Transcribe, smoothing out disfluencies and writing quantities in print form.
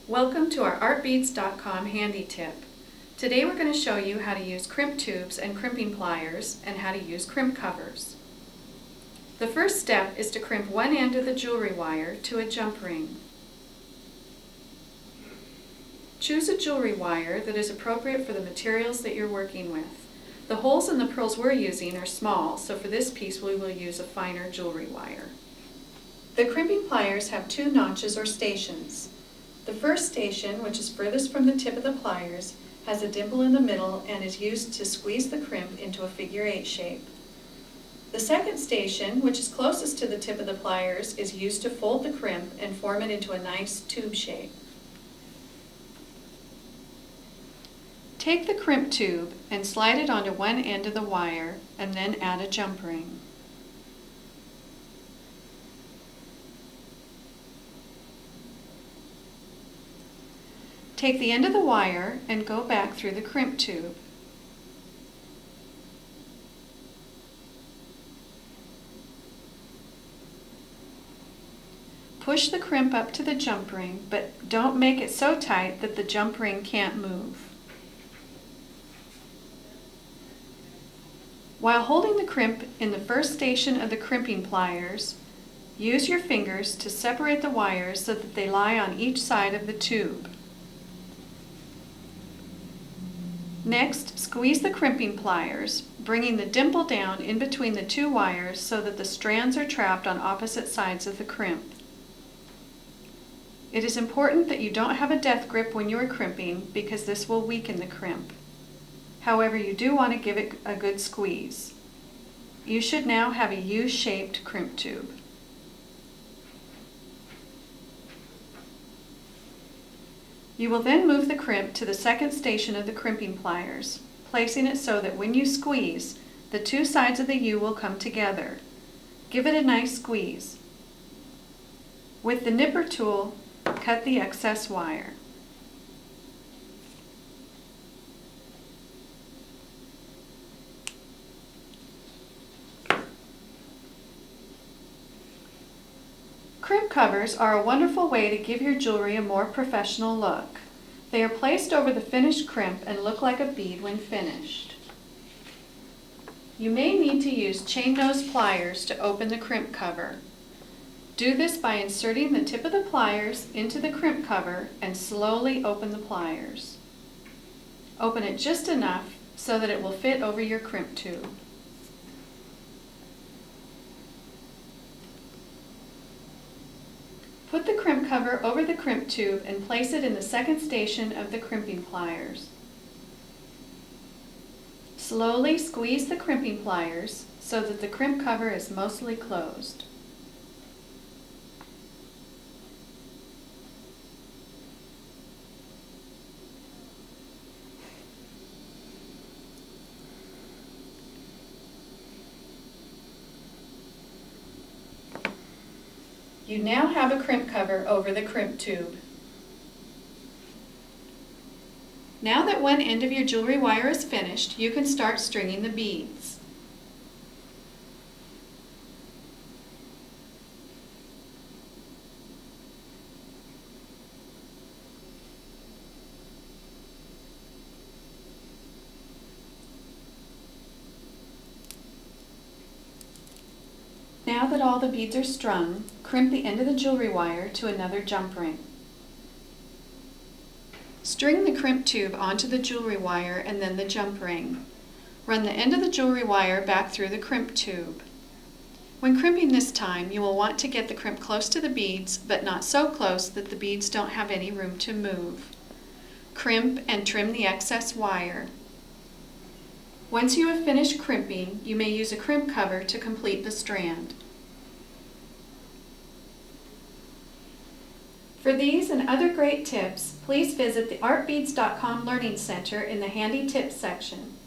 Welcome to our artbeads.com handy tip. Today we're going to show you how to use crimp tubes and crimping pliers and how to use crimp covers. The first step is to crimp one end of the jewelry wire to a jump ring. Choose a jewelry wire that is appropriate for the materials that you're working with. The holes in the pearls we're using are small, so for this piece we will use a finer jewelry wire. The crimping pliers have two notches or stations. The first station, which is furthest from the tip of the pliers, has a dimple in the middle and is used to squeeze the crimp into a figure 8 shape. The second station, which is closest to the tip of the pliers, is used to fold the crimp and form it into a nice tube shape. Take the crimp tube and slide it onto one end of the wire and then add a jump ring. Take the end of the wire and go back through the crimp tube. Push the crimp up to the jump ring, but don't make it so tight that the jump ring can't move. While holding the crimp in the first station of the crimping pliers, use your fingers to separate the wires so that they lie on each side of the tube. Next, squeeze the crimping pliers, bringing the dimple down in between the two wires so that the strands are trapped on opposite sides of the crimp. It is important that you don't have a death grip when you are crimping because this will weaken the crimp. However, you do want to give it a good squeeze. You should now have a U-shaped crimp tube. You will then move the crimp to the second station of the crimping pliers, placing it so that when you squeeze, the two sides of the U will come together. Give it a nice squeeze. With the nipper tool, cut the excess wire. Crimp covers are a wonderful way to give your jewelry a more professional look. They are placed over the finished crimp and look like a bead when finished. You may need to use chain nose pliers to open the crimp cover. Do this by inserting the tip of the pliers into the crimp cover and slowly open the pliers. Open it just enough so that it will fit over your crimp tube. Put the crimp cover over the crimp tube and place it in the second station of the crimping pliers. Slowly squeeze the crimping pliers so that the crimp cover is mostly closed. You now have a crimp cover over the crimp tube. Now that one end of your jewelry wire is finished, you can start stringing the beads. Now that all the beads are strung, crimp the end of the jewelry wire to another jump ring. String the crimp tube onto the jewelry wire and then the jump ring. Run the end of the jewelry wire back through the crimp tube. When crimping this time, you will want to get the crimp close to the beads, but not so close that the beads don't have any room to move. Crimp and trim the excess wire. Once you have finished crimping, you may use a crimp cover to complete the strand. For these and other great tips, please visit the artbeads.com Learning Center in the Handy Tips section.